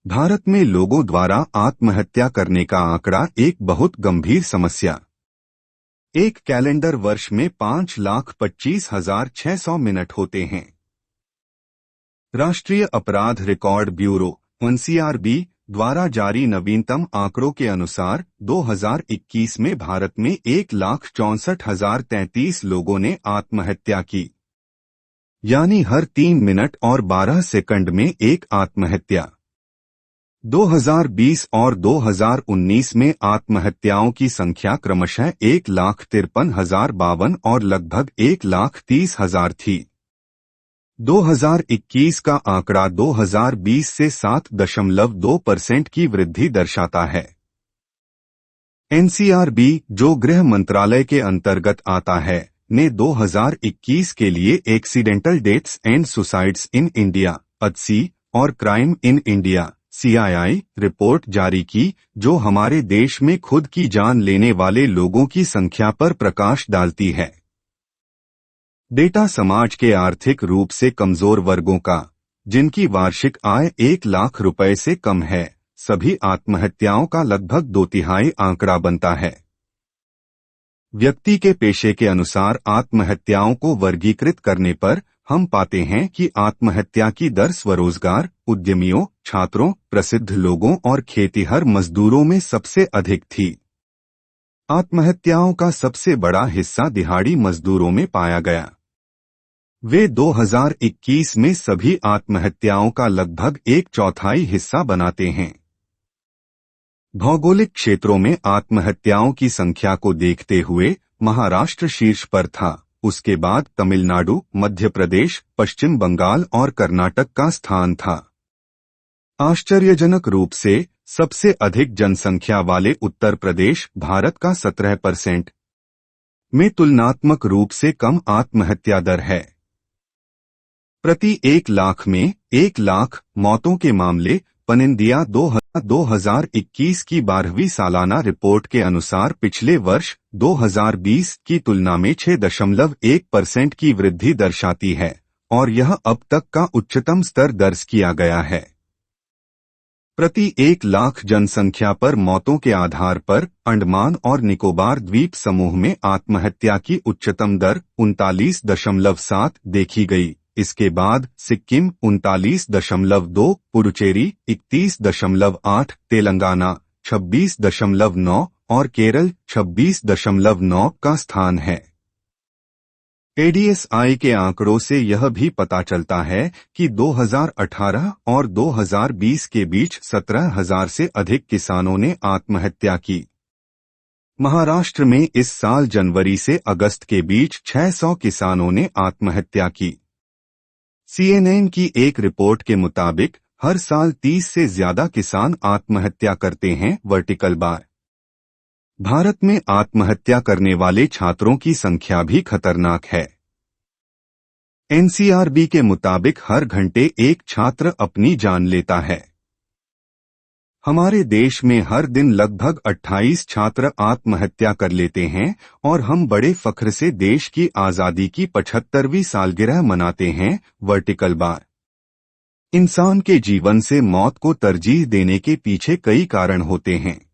भारत में लोगों द्वारा आत्महत्या करने का आंकड़ा एक बहुत गंभीर समस्या। एक कैलेंडर वर्ष में 5,25,600 मिनट होते हैं। राष्ट्रीय अपराध रिकॉर्ड ब्यूरो (एनसीआरबी) द्वारा जारी नवीनतम आंकड़ों के अनुसार 2021 में भारत में 1,64,033 लोगों ने आत्महत्या की, यानी हर 3 मिनट और 12 सेकंड में एक आत्महत्या। 2020 और 2019 में आत्महत्याओं की संख्या क्रमशः 1,53,052 और लगभग 1,30,000 थी। 2021 का आंकड़ा 2020 से 7.2% की वृद्धि दर्शाता है। एनसीआरबी, जो गृह मंत्रालय के अंतर्गत आता है, ने 2021 के लिए accidental deaths and suicides in India (ADC) और crime in India (CII) report जारी की, जो हमारे देश में खुद की जान लेने वाले लोगों की संख्या पर प्रकाश डालती है। डेटा समाज के आर्थिक रूप से कमजोर वर्गों का, जिनकी वार्षिक आय 1 लाख रुपए से कम है, सभी आत्महत्याओं का लगभग 2/3 आंकड़ा बनता है। व्यक्ति के पेशे के अनुसार आत्महत्याओं को वर्गीकृत करने पर हम पाते हैं कि आत्महत्या की दर स्वरोजगार, उद्यमियों, छात्रों, प्रसिद्ध लोगों और खेतिहर मजदूरों में सबसे अधिक थी। आत्महत्याओं का सबसे बड़ा हिस्सा दिहाड़ी मजदूरों में पाया गया। वे 2021 में सभी आत्महत्याओं का लगभग 1/4 हिस्सा बनाते हैं। भौगोलिक क्षेत्रों में आत्महत्याओं की संख्या को देखते हुए महाराष्ट्र शीर्ष पर था, उसके बाद तमिलनाडु, मध्य प्रदेश, पश्चिम बंगाल और कर्नाटक का स्थान था। आश्चर्यजनक रूप से सबसे अधिक जनसंख्या वाले उत्तर प्रदेश, भारत का 17% में तुलनात्मक रूप से कम आत्महत्या दर है। प्रति 1 लाख में 1 लाख मौतों के मामले। पनिंदिया 2021 की 12वीं सालाना रिपोर्ट के अनुसार पिछले वर्ष 2020 की तुलना में 6.1% की वृद्धि दर्शाती है और यह अब तक का उच्चतम स्तर दर्ज किया गया है। प्रति 1 लाख जनसंख्या पर मौतों के आधार पर अंडमान और निकोबार द्वीप समूह में आत्महत्या की उच्चतम दर 39.7 देखी गई। इसके बाद सिक्किम 39.2, पुडुचेरी 31.8, तेलंगाना 26.9 और केरल 26.9 का स्थान है। ADSI के आंकड़ों से यह भी पता चलता है कि 2018 और 2020 के बीच 17,000 से अधिक किसानों ने आत्महत्या की। महाराष्ट्र में इस साल जनवरी से अगस्त के बीच 600 किसानों ने आत्महत्या की। CNN की एक रिपोर्ट के मुताबिक हर साल 30 से ज्यादा किसान आत्महत्या करते हैं। Vertical bar. भारत में आत्महत्या करने वाले छात्रों की संख्या भी खतरनाक है। एनसीआरबी के मुताबिक हर घंटे एक छात्र अपनी जान लेता है। हमारे देश में हर दिन लगभग 28 छात्र आत्महत्या कर लेते हैं और हम बड़े फख्र से देश की आजादी की 75वीं सालगिरह मनाते हैं। Vertical bar. इंसान के जीवन से मौत को तरजीह देने के पीछे कई कारण होते हैं।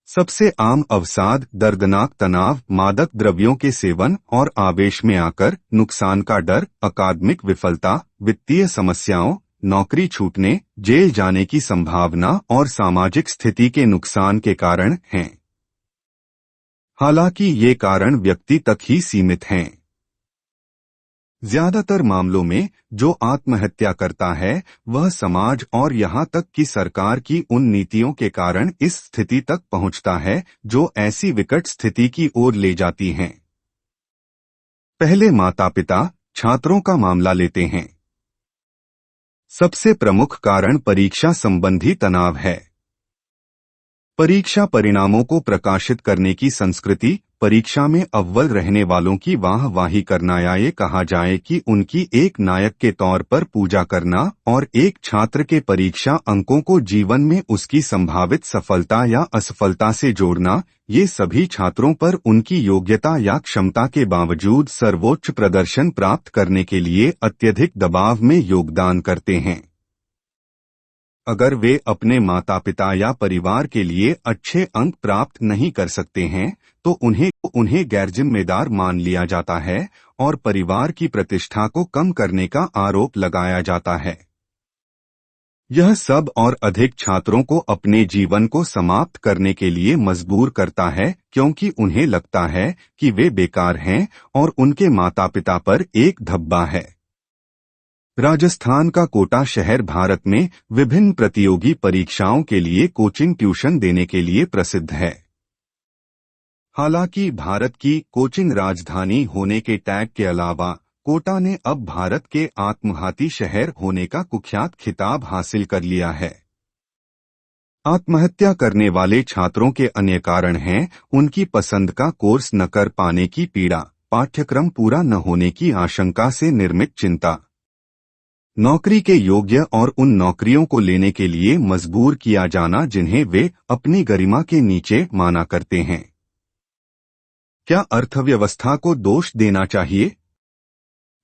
सबसे आम अवसाद, दर्दनाक तनाव, मादक द्रव्यों के सेवन और आवेश में आकर नुकसान का डर, अकादमिक विफलता, वित्तीय समस्याओं, नौकरी छूटने, जेल जाने की संभावना और सामाजिक स्थिति के नुकसान के कारण हैं। हालांकि ये कारण व्यक्ति तक ही सीमित हैं। ज्यादातर मामलों में जो आत्महत्या करता है वह समाज और यहां तक कि सरकार की उन नीतियों के कारण इस स्थिति तक पहुंचता है जो ऐसी विकट स्थिति की ओर ले जाती हैं। पहले माता-पिता, छात्रों का मामला लेते हैं। सबसे प्रमुख कारण परीक्षा संबंधी तनाव है। परीक्षा परिणामों को प्रकाशित करने की संस्कृति, परीक्षा में अव्वल रहने वालों की वाहवाही करना या ये कहा जाए कि उनकी एक नायक के तौर पर पूजा करना और एक छात्र के परीक्षा अंकों को जीवन में उसकी संभावित सफलता या असफलता से जोड़ना, ये सभी छात्रों पर उनकी योग्यता या क्षमता के बावजूद सर्वोच्च प्रदर्शन प्राप्त करने के लिए अत्यधिक दबाव में योगदान करते हैं। अगर वे अपने माता पिता या परिवार के लिए अच्छे अंक प्राप्त नहीं कर सकते हैं तो उन्हें गैरजिम्मेदार मान लिया जाता है और परिवार की प्रतिष्ठा को कम करने का आरोप लगाया जाता है। यह सब और अधिक छात्रों को अपने जीवन को समाप्त करने के लिए मजबूर करता है क्योंकि उन्हें लगता है कि वे बेकार हैं और उनके माता पिता पर एक धब्बा है। राजस्थान का कोटा शहर भारत में विभिन्न प्रतियोगी परीक्षाओं के लिए कोचिंग ट्यूशन देने के लिए प्रसिद्ध है। हालांकि भारत की कोचिंग राजधानी होने के टैग के अलावा कोटा ने अब भारत के आत्मघाती शहर होने का कुख्यात खिताब हासिल कर लिया है। आत्महत्या करने वाले छात्रों के अन्य कारण हैं उनकी पसंद का कोर्स न कर पाने की पीड़ा, पाठ्यक्रम पूरा न होने की आशंका से निर्मित चिंता, नौकरी के योग्य और उन नौकरियों को लेने के लिए मजबूर किया जाना जिन्हें वे अपनी गरिमा के नीचे माना करते हैं। क्या अर्थव्यवस्था को दोष देना चाहिए?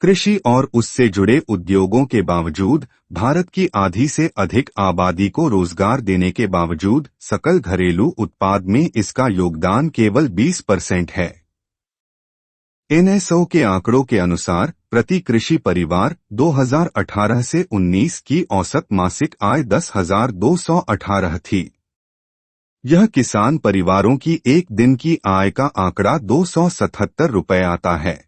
कृषि और उससे जुड़े उद्योगों के बावजूद, भारत की आधी से अधिक आबादी को रोजगार देने के बावजूद सकल घरेलू उत्पाद में इसका योगदान केवल 20% है। एनएसओ के आंकड़ों के अनुसार प्रति कृषि परिवार 2018 से 19 की औसत मासिक आय 10,218 थी। यह किसान परिवारों की एक दिन की आय का आंकड़ा 277 रुपये आता है।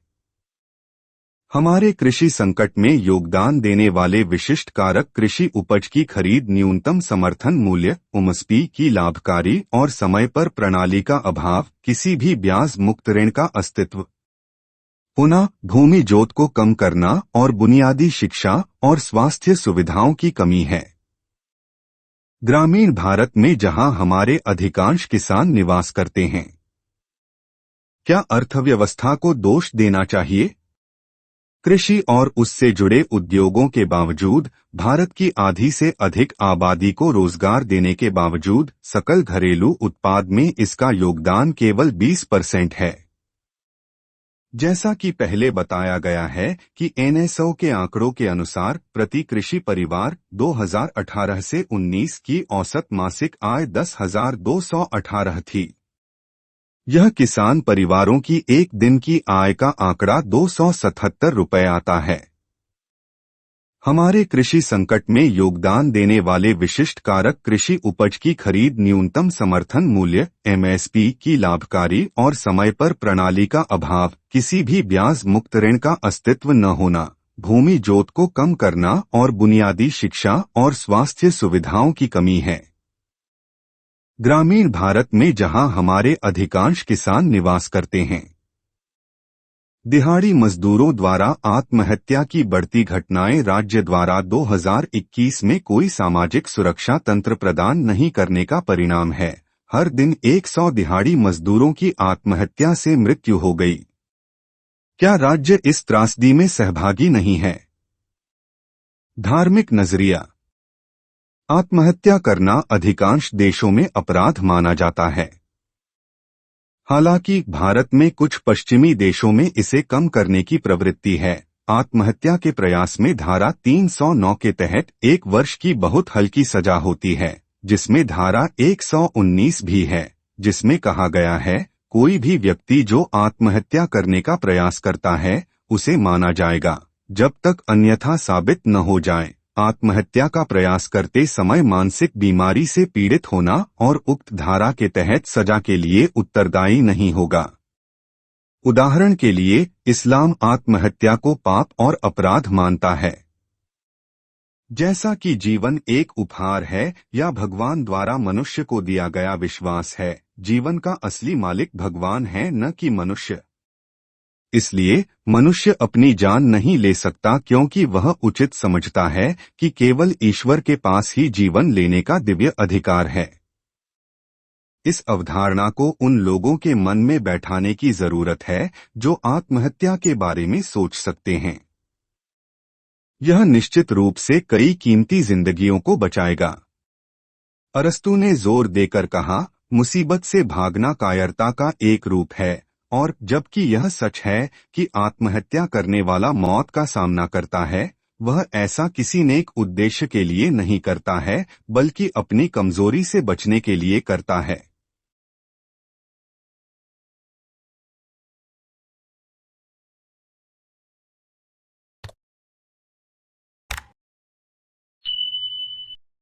हमारे कृषि संकट में योगदान देने वाले विशिष्ट कारक कृषि उपज की खरीद, न्यूनतम समर्थन मूल्य एमएसपी की लाभकारी और समय पर प्रणाली का अभाव, किसी भी ब्याज मुक्त ऋण का अस्तित्व, पुनः भूमि जोत को कम करना और बुनियादी शिक्षा और स्वास्थ्य सुविधाओं की कमी है। ग्रामीण भारत में जहां हमारे अधिकांश किसान निवास करते हैं, क्या अर्थव्यवस्था को दोष देना चाहिए? कृषि और उससे जुड़े उद्योगों के बावजूद, भारत की आधी से अधिक आबादी को रोजगार देने के बावजूद सकल घरेलू उत्पाद में इसका योगदान केवल 20% है। जैसा कि पहले बताया गया है कि एनएसओ के आंकड़ों के अनुसार प्रति कृषि परिवार 2018 से 19 की औसत मासिक आय 10,218 थी। यह किसान परिवारों की एक दिन की आय का आंकड़ा 277 रुपये आता है। हमारे कृषि संकट में योगदान देने वाले विशिष्ट कारक कृषि उपज की खरीद, न्यूनतम समर्थन मूल्य एमएसपी की लाभकारी और समय पर प्रणाली का अभाव, किसी भी ब्याज मुक्त ऋण का अस्तित्व न होना, भूमि जोत को कम करना और बुनियादी शिक्षा और स्वास्थ्य सुविधाओं की कमी है। ग्रामीण भारत में जहां हमारे अधिकांश किसान निवास करते हैं, दिहाड़ी मजदूरों द्वारा आत्महत्या की बढ़ती घटनाएं राज्य द्वारा 2021 में कोई सामाजिक सुरक्षा तंत्र प्रदान नहीं करने का परिणाम है। हर दिन 100 दिहाड़ी मजदूरों की आत्महत्या से मृत्यु हो गई। क्या राज्य इस त्रासदी में सहभागी नहीं है? धार्मिक नजरिया। आत्महत्या करना अधिकांश देशों में अपराध माना जाता है। हालांकि भारत में कुछ पश्चिमी देशों में इसे कम करने की प्रवृत्ति है। आत्महत्या के प्रयास में धारा 309 के तहत 1 वर्ष की बहुत हल्की सजा होती है, जिसमें धारा 119 भी है, जिसमें कहा गया है कोई भी व्यक्ति जो आत्महत्या करने का प्रयास करता है उसे माना जाएगा जब तक अन्यथा साबित न हो जाए। आत्महत्या का प्रयास करते समय मानसिक बीमारी से पीड़ित होना और उक्त धारा के तहत सजा के लिए उत्तरदायी नहीं होगा। उदाहरण के लिए, इस्लाम आत्महत्या को पाप और अपराध मानता है। जैसा कि जीवन एक उपहार है या भगवान द्वारा मनुष्य को दिया गया विश्वास है, जीवन का असली मालिक भगवान है, न कि मनुष्य। इसलिए मनुष्य अपनी जान नहीं ले सकता क्योंकि वह उचित समझता है कि केवल ईश्वर के पास ही जीवन लेने का दिव्य अधिकार है। इस अवधारणा को उन लोगों के मन में बैठाने की जरूरत है जो आत्महत्या के बारे में सोच सकते हैं। यह निश्चित रूप से कई कीमती जिंदगियों को बचाएगा। अरस्तू ने जोर देकर कहा, मुसीबत से भागना कायरता का एक रूप है, और जबकि यह सच है कि आत्महत्या करने वाला मौत का सामना करता है, वह ऐसा किसी नेक उद्देश्य के लिए नहीं करता है, बल्कि अपनी कमजोरी से बचने के लिए करता है।